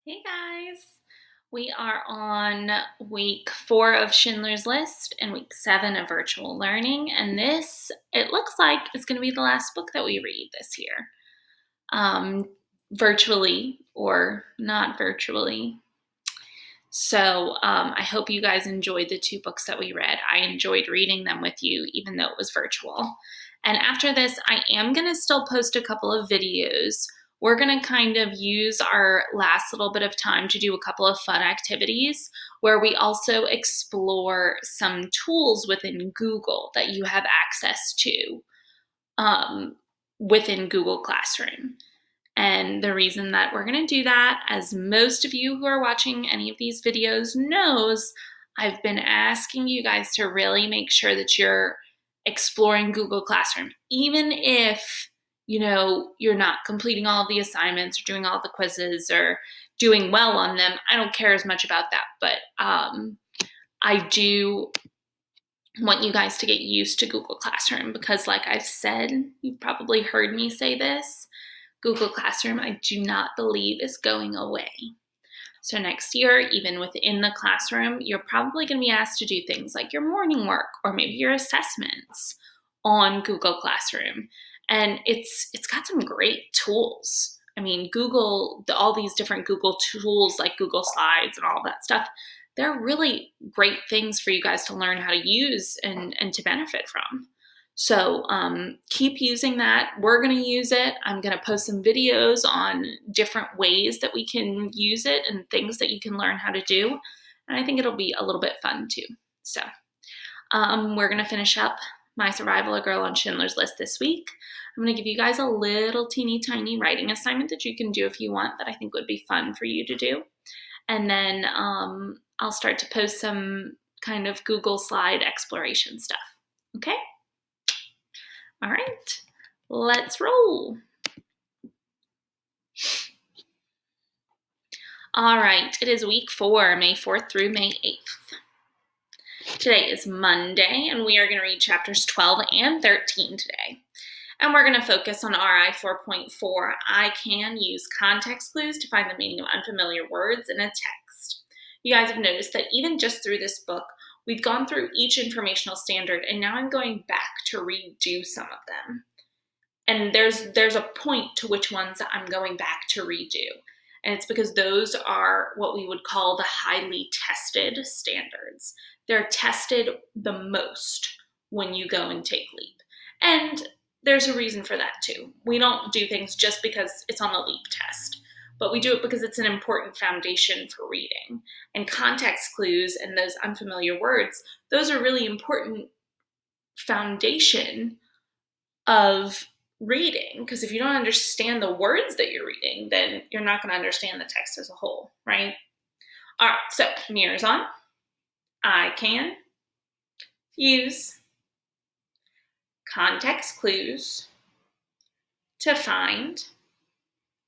Hey guys! We are on week 4 of Schindler's List and week 7 of virtual learning, and this, it looks like, is going to be the last book that we read this year. Um, Virtually or not virtually. So I hope you guys enjoyed the 2 books that we read. I enjoyed reading them with you, even though it was virtual. And after this, I am going to still post a couple of videos. We're going to kind of use our last little bit of time to do a couple of fun activities where we also explore some tools within Google that you have access to within Google Classroom. And the reason that we're going to do that, as most of you who are watching any of these videos knows, I've been asking you guys to really make sure that you're exploring Google Classroom. Even if, you're not completing all of the assignments or doing all the quizzes or doing well on them, I don't care as much about that. But I do want you guys to get used to Google Classroom because, like I've said, you've probably heard me say this, Google Classroom, I do not believe is going away. So next year, even within the classroom, you're probably going to be asked to do things like your morning work or maybe your assessments on Google Classroom. And it's got some great tools. I mean, Google, all these different Google tools like Google Slides and all that stuff, they're really great things for you guys to learn how to use and to benefit from. So keep using that. We're going to use it. I'm going to post some videos on different ways that we can use it and things that you can learn how to do. And I think it'll be a little bit fun too. So we're going to finish up My Survival, a Girl on Schindler's List this week. I'm going to give you guys a little teeny tiny writing assignment that you can do if you want that I think would be fun for you to do. And then I'll start to post some kind of Google slide exploration stuff. Okay? All right, let's roll. All right, it is week 4, May 4th through May 8th. Today is Monday, and we are going to read chapters 12 and 13 today. And we're going to focus on RI 4.4. I can use context clues to find the meaning of unfamiliar words in a text. You guys have noticed that even just through this book, we've gone through each informational standard, and now I'm going back to redo some of them. And there's a point to which ones I'm going back to redo. And it's because those are what we would call the highly tested standards. They're tested the most when you go and take LEAP. And there's a reason for that too. We don't do things just because it's on the LEAP test, but we do it because it's an important foundation for reading. And context clues and those unfamiliar words, those are really important foundation of reading, because if you don't understand the words that you're reading, then you're not going to understand the text as a whole, right? All right, so mirrors on. I can use context clues to find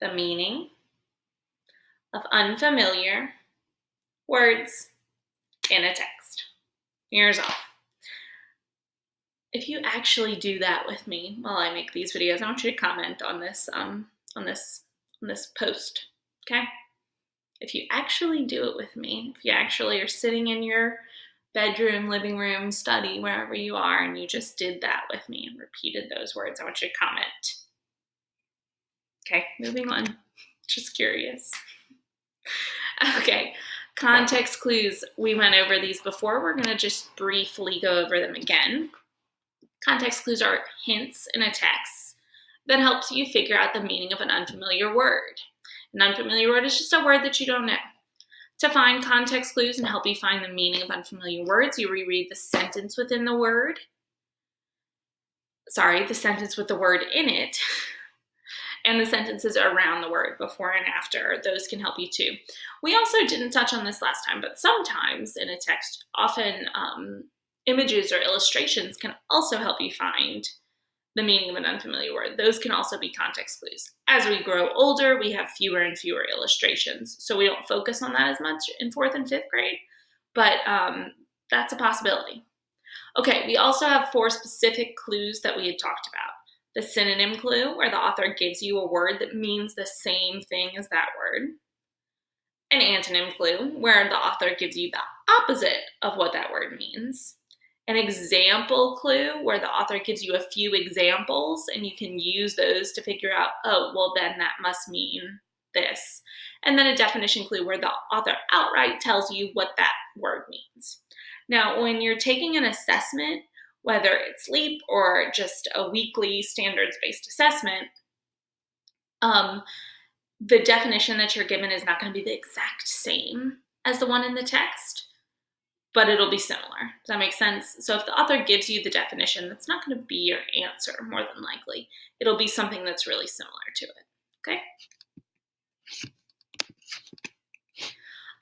the meaning of unfamiliar words in a text. Mirrors off. If you actually do that with me while I make these videos, I want you to comment on this post, okay? If you actually do it with me, if you actually are sitting in your bedroom, living room, study, wherever you are, and you just did that with me and repeated those words, I want you to comment. Okay, moving on. Just curious. Okay, context clues. We went over these before. We're going to just briefly go over them again. Context clues are hints in a text that helps you figure out the meaning of an unfamiliar word. An unfamiliar word is just a word that you don't know. To find context clues and help you find the meaning of unfamiliar words, you reread the sentence within the word. The sentence with the word in it, and the sentences around the word before and after. Those can help you too. We also didn't touch on this last time, but sometimes in a text, often images or illustrations can also help you find the meaning of an unfamiliar word. Those can also be context clues. As we grow older, we have fewer and fewer illustrations, so we don't focus on that as much in 4th and 5th grade, but that's a possibility. Okay, we also have 4 specific clues that we had talked about. The synonym clue, where the author gives you a word that means the same thing as that word. An antonym clue, where the author gives you the opposite of what that word means. An example clue, where the author gives you a few examples and you can use those to figure out, oh, well, then that must mean this. And then a definition clue, where the author outright tells you what that word means. Now, when you're taking an assessment, whether it's LEAP or just a weekly standards-based assessment, the definition that you're given is not going to be the exact same as the one in the text, but it'll be similar. Does that make sense? So if the author gives you the definition, that's not going to be your answer, more than likely. It'll be something that's really similar to it, okay?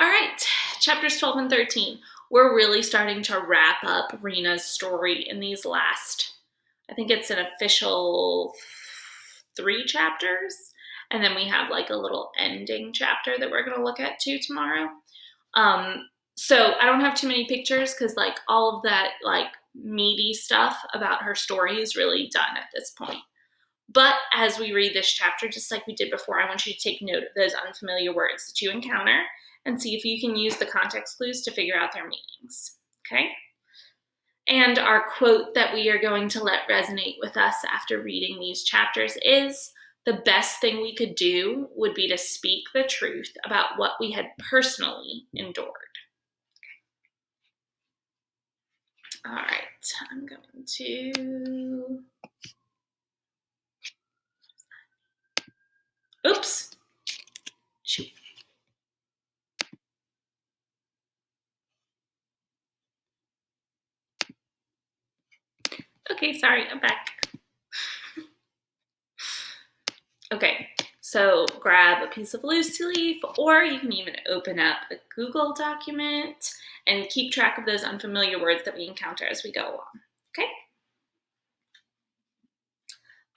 All right, chapters 12 and 13. We're really starting to wrap up Rena's story in these last, I think it's an official 3 chapters. And then we have like a little ending chapter that we're going to look at too tomorrow. So I don't have too many pictures because like all of that like meaty stuff about her story is really done at this point. But as we read this chapter, just like we did before, I want you to take note of those unfamiliar words that you encounter and see if you can use the context clues to figure out their meanings, okay? And our quote that we are going to let resonate with us after reading these chapters is, the best thing we could do would be to speak the truth about what we had personally endured. Okay. All right, I'm going to... Oops. Shoot. Okay, sorry, I'm back. Okay, so grab a piece of loose leaf, or you can even open up a Google document and keep track of those unfamiliar words that we encounter as we go along, okay?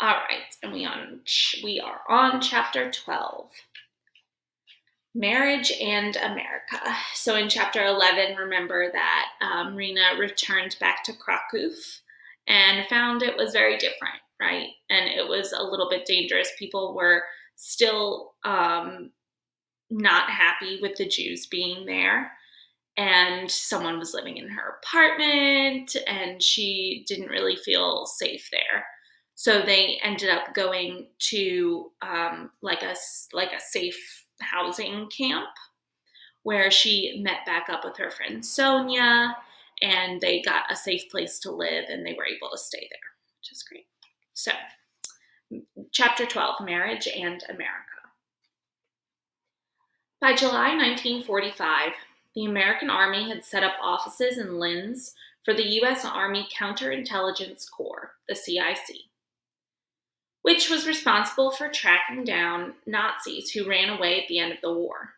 All right, and we are on chapter 12. Marriage and America. So in chapter 11, remember that Rena returned back to Krakow and found it was very different, right? And it was a little bit dangerous. People were still not happy with the Jews being there. And someone was living in her apartment and she didn't really feel safe there. So they ended up going to like a safe housing camp where she met back up with her friend Sonia, and they got a safe place to live and they were able to stay there, which is great. So, chapter 12, Marriage and America. By July 1945, the American Army had set up offices in Linz for the U.S. Army Counterintelligence Corps, the CIC, which was responsible for tracking down Nazis who ran away at the end of the war.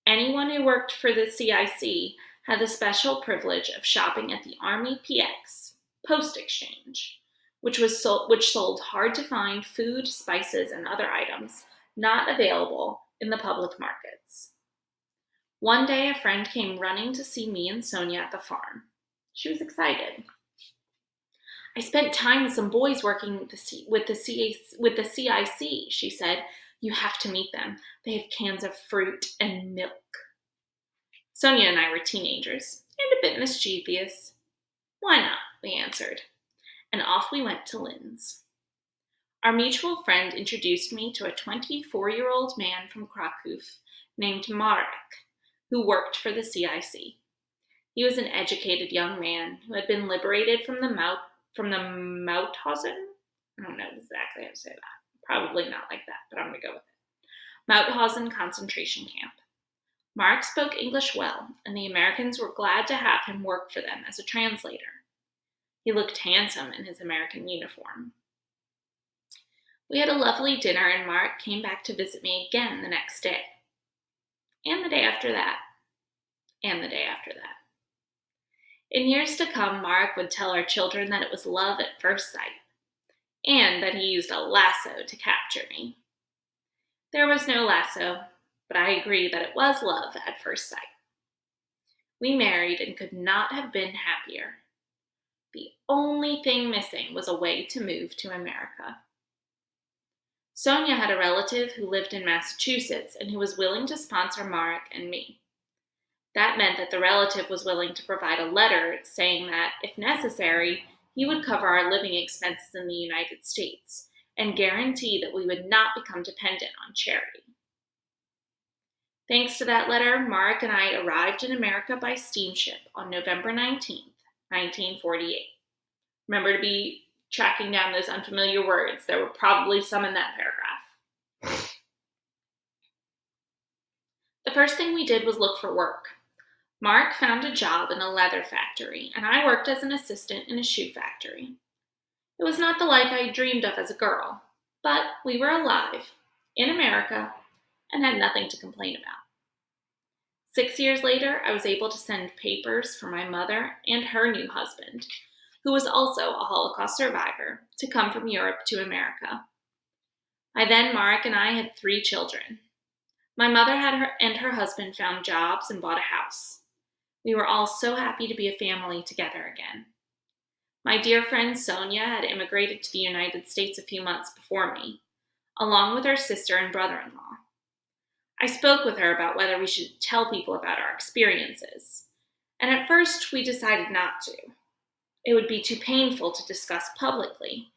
Anyone who worked for the CIC had the special privilege of shopping at the Army PX, Post Exchange, which sold hard-to-find food, spices, and other items not available in the public markets. One day, a friend came running to see me and Sonia at the farm. She was excited. I spent time with some boys working with the CIC, she said. You have to meet them. They have cans of fruit and milk. Sonia and I were teenagers and a bit mischievous. Why not? We answered. And off we went to Linz. Our mutual friend introduced me to a 24-year-old man from Krakow named Marek, who worked for the CIC. He was an educated young man who had been liberated from the Mauthausen. I don't know exactly how to say that. Probably not like that, but I'm going to go with it. Mauthausen concentration camp. Mark spoke English well, and the Americans were glad to have him work for them as a translator. He looked handsome in his American uniform. We had a lovely dinner, and Mark came back to visit me again the next day. And the day after that. And the day after that. In years to come, Mark would tell our children that it was love at first sight, and that he used a lasso to capture me. There was no lasso, but I agree that it was love at first sight. We married and could not have been happier. The only thing missing was a way to move to America. Sonia had a relative who lived in Massachusetts and who was willing to sponsor Marek and me. That meant that the relative was willing to provide a letter saying that, if necessary, he would cover our living expenses in the United States and guarantee that we would not become dependent on charity. Thanks to that letter, Marek and I arrived in America by steamship on November 19th, 1948. Remember to be tracking down those unfamiliar words. There were probably some in that paragraph. The first thing we did was look for work. Mark found a job in a leather factory, and I worked as an assistant in a shoe factory. It was not the life I dreamed of as a girl, but we were alive, in America, and had nothing to complain about. 6 years later, I was able to send papers for my mother and her new husband, who was also a Holocaust survivor, to come from Europe to America. By then, Marek and I had 3 children. My mother and her husband found jobs and bought a house. We were all so happy to be a family together again. My dear friend Sonia had immigrated to the United States a few months before me, along with her sister and brother-in-law. I spoke with her about whether we should tell people about our experiences, and at first we decided not to. It would be too painful to discuss publicly,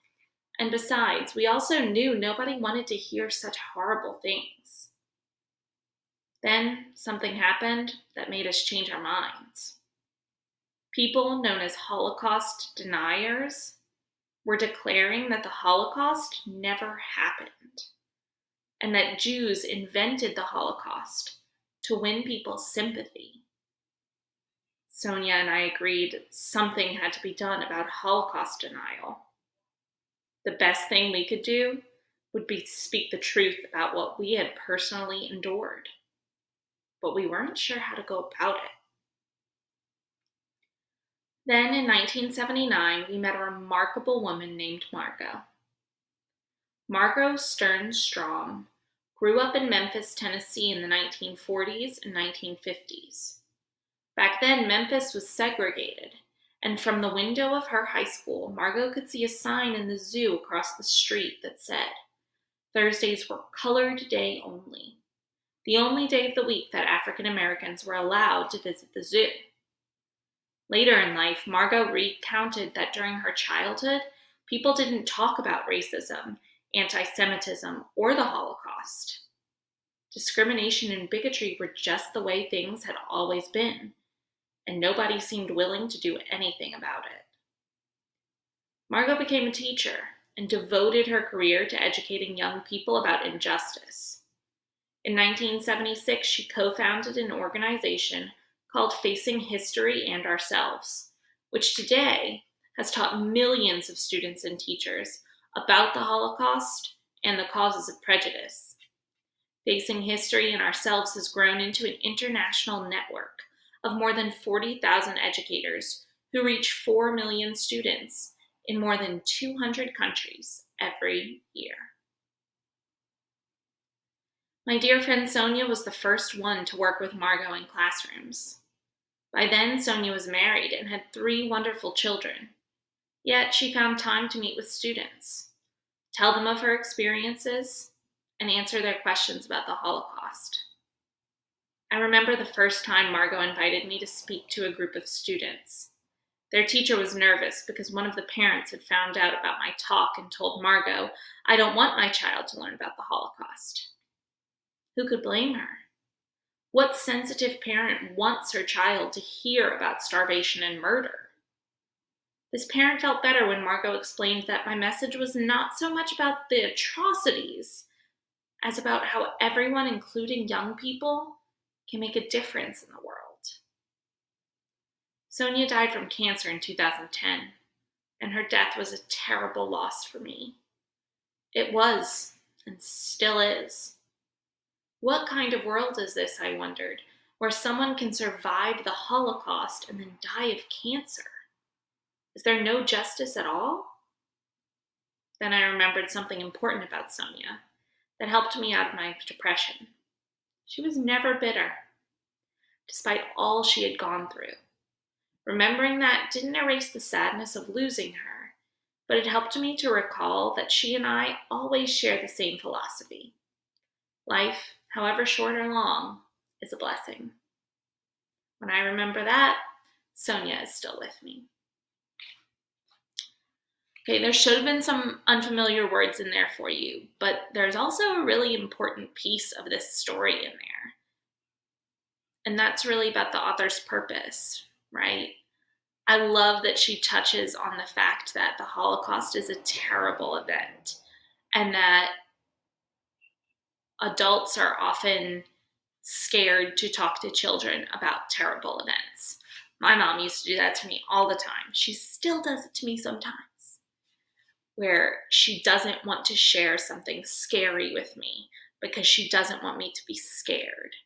and besides, we also knew nobody wanted to hear such horrible things. Then something happened that made us change our minds. People known as Holocaust deniers were declaring that the Holocaust never happened, and that Jews invented the Holocaust to win people's sympathy. Sonia and I agreed something had to be done about Holocaust denial. The best thing we could do would be to speak the truth about what we had personally endured, but we weren't sure how to go about it. Then in 1979, we met a remarkable woman named Margot. Margot Stearns Strong grew up in Memphis, Tennessee in the 1940s and 1950s. Back then, Memphis was segregated, and from the window of her high school, Margot could see a sign in the zoo across the street that said, "Thursdays were colored day only," the only day of the week that African Americans were allowed to visit the zoo. Later in life, Margot recounted that during her childhood, people didn't talk about racism, anti-Semitism, or the Holocaust. Discrimination and bigotry were just the way things had always been, and nobody seemed willing to do anything about it. Margot became a teacher and devoted her career to educating young people about injustice. In 1976, she co-founded an organization called Facing History and Ourselves, which today has taught millions of students and teachers about the Holocaust and the causes of prejudice. Facing History and Ourselves has grown into an international network of more than 40,000 educators who reach 4 million students in more than 200 countries every year. My dear friend Sonia was the first one to work with Margot in classrooms. By then, Sonia was married and had 3 wonderful children. Yet she found time to meet with students, tell them of her experiences, and answer their questions about the Holocaust. I remember the first time Margot invited me to speak to a group of students. Their teacher was nervous because one of the parents had found out about my talk and told Margot, "I don't want my child to learn about the Holocaust." Who could blame her? What sensitive parent wants her child to hear about starvation and murder? This parent felt better when Margot explained that my message was not so much about the atrocities as about how everyone, including young people, can make a difference in the world. Sonia died from cancer in 2010, and her death was a terrible loss for me. It was, and still is. What kind of world is this, I wondered, where someone can survive the Holocaust and then die of cancer? Is there no justice at all? Then I remembered something important about Sonia that helped me out of my depression. She was never bitter, despite all she had gone through. Remembering that didn't erase the sadness of losing her, but it helped me to recall that she and I always share the same philosophy. Life, however short or long, is a blessing. When I remember that, Sonia is still with me. Okay, there should have been some unfamiliar words in there for you, but there's also a really important piece of this story in there. And that's really about the author's purpose, right? I love that she touches on the fact that the Holocaust is a terrible event and that adults are often scared to talk to children about terrible events. My mom used to do that to me all the time. She still does it to me sometimes, where she doesn't want to share something scary with me because she doesn't want me to be scared.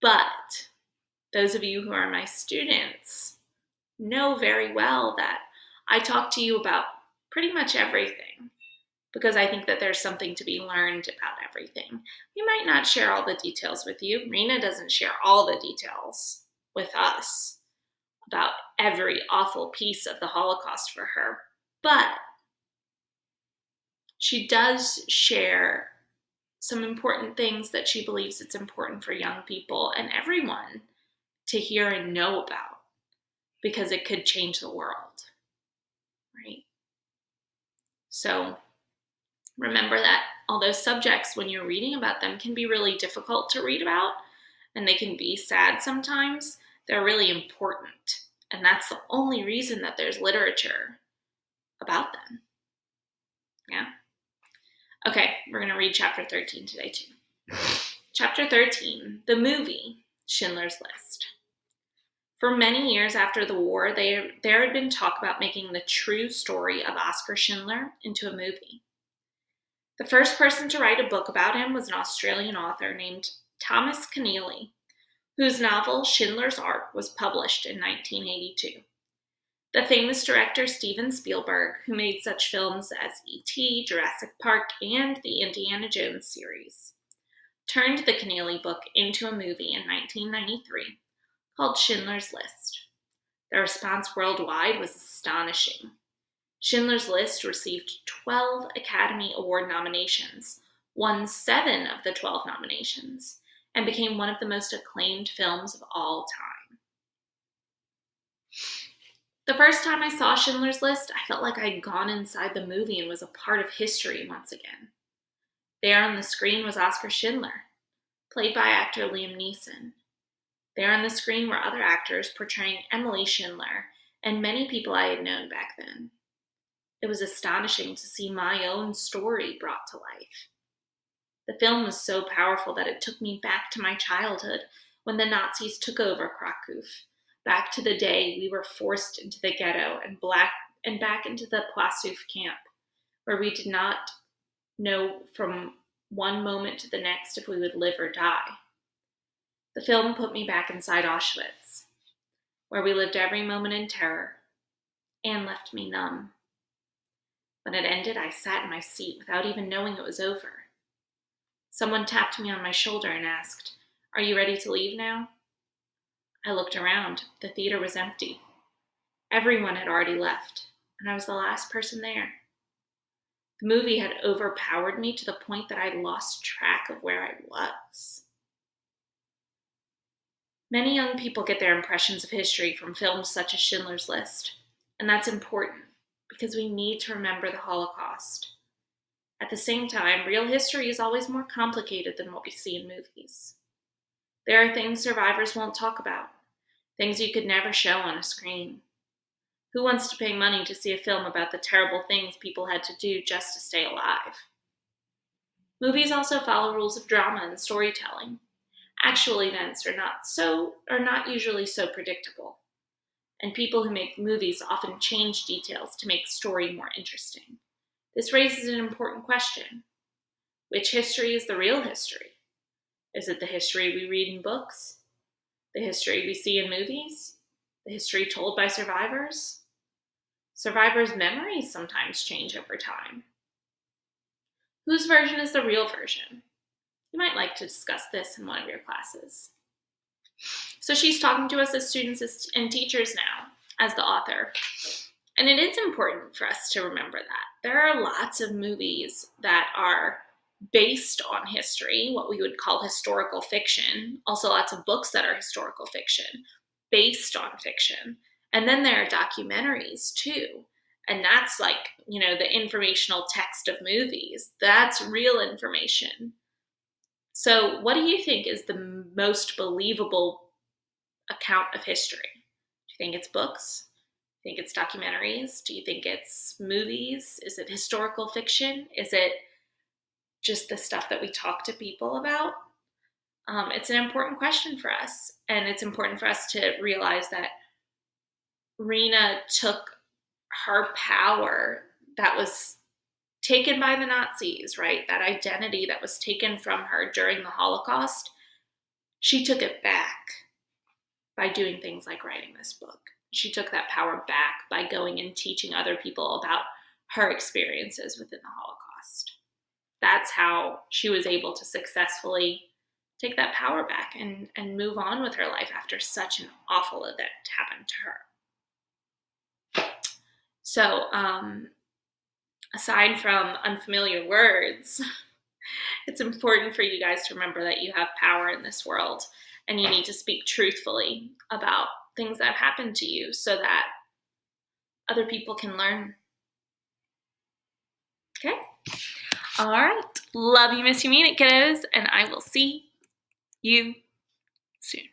But those of you who are my students know very well that I talk to you about pretty much everything because I think that there's something to be learned about everything. We might not share all the details with you. Rena doesn't share all the details with us about every awful piece of the Holocaust for her, but she does share some important things that she believes it's important for young people and everyone to hear and know about because it could change the world, right? So remember that although subjects, when you're reading about them, can be really difficult to read about and they can be sad sometimes, they're really important. And that's the only reason that there's literature about them. Yeah? Okay, we're going to read chapter 13 today too. Chapter 13, the movie, Schindler's List. For many years after the war, there had been talk about making the true story of Oskar Schindler into a movie. The first person to write a book about him was an Australian author named Thomas Keneally, whose novel Schindler's Ark was published in 1982. The famous director Steven Spielberg, who made such films as E.T., Jurassic Park, and the Indiana Jones series, turned the Keneally book into a movie in 1993 called Schindler's List. The response worldwide was astonishing. Schindler's List received 12 Academy Award nominations, won 7 of the 12 nominations, and became one of the most acclaimed films of all time. The first time I saw Schindler's List, I felt like I'd gone inside the movie and was a part of history once again. There on the screen was Oskar Schindler, played by actor Liam Neeson. There on the screen were other actors portraying Emily Schindler and many people I had known back then. It was astonishing to see my own story brought to life. The film was so powerful that it took me back to my childhood when the Nazis took over Krakow, back to the day we were forced into the ghetto and back into the Płaszów camp, where we did not know from one moment to the next if we would live or die. The film put me back inside Auschwitz, where we lived every moment in terror, and left me numb. When it ended, I sat in my seat without even knowing it was over. Someone tapped me on my shoulder and asked, "Are you ready to leave now?" I looked around. The theater was empty. Everyone had already left, and I was the last person there. The movie had overpowered me to the point that I lost track of where I was. Many young people get their impressions of history from films such as Schindler's List, and that's important because we need to remember the Holocaust. At the same time, real history is always more complicated than what we see in movies. There are things survivors won't talk about, things you could never show on a screen. Who wants to pay money to see a film about the terrible things people had to do just to stay alive? Movies also follow rules of drama and storytelling. Actual events are not usually so predictable, and people who make movies often change details to make the story more interesting. This raises an important question. Which history is the real history? Is it the history we read in books? The history we see in movies? The history told by survivors? Survivors' memories sometimes change over time. Whose version is the real version? You might like to discuss this in one of your classes. So she's talking to us as students and teachers now, as the author. And it is important for us to remember that. There are lots of movies that are based on history, what we would call historical fiction. Also, lots of books that are historical fiction, based on fiction. And then there are documentaries too. And that's like, the informational text of movies. That's real information. So, what do you think is the most believable account of history? Do you think it's books? Do you think it's documentaries? Do you think it's movies? Is it historical fiction? Is it just the stuff that we talk to people about? It's an important question for us. And it's important for us to realize that Rena took her power that was taken by the Nazis, right? That identity that was taken from her during the Holocaust, she took it back by doing things like writing this book. She took that power back by going and teaching other people about her experiences within the Holocaust. That's how she was able to successfully take that power back and move on with her life after such an awful event happened to her. So, aside from unfamiliar words, it's important for you guys to remember that you have power in this world and you need to speak truthfully about things that have happened to you so that other people can learn. Okay? All right. Love you, miss you, mean it, kiddos, and I will see you soon.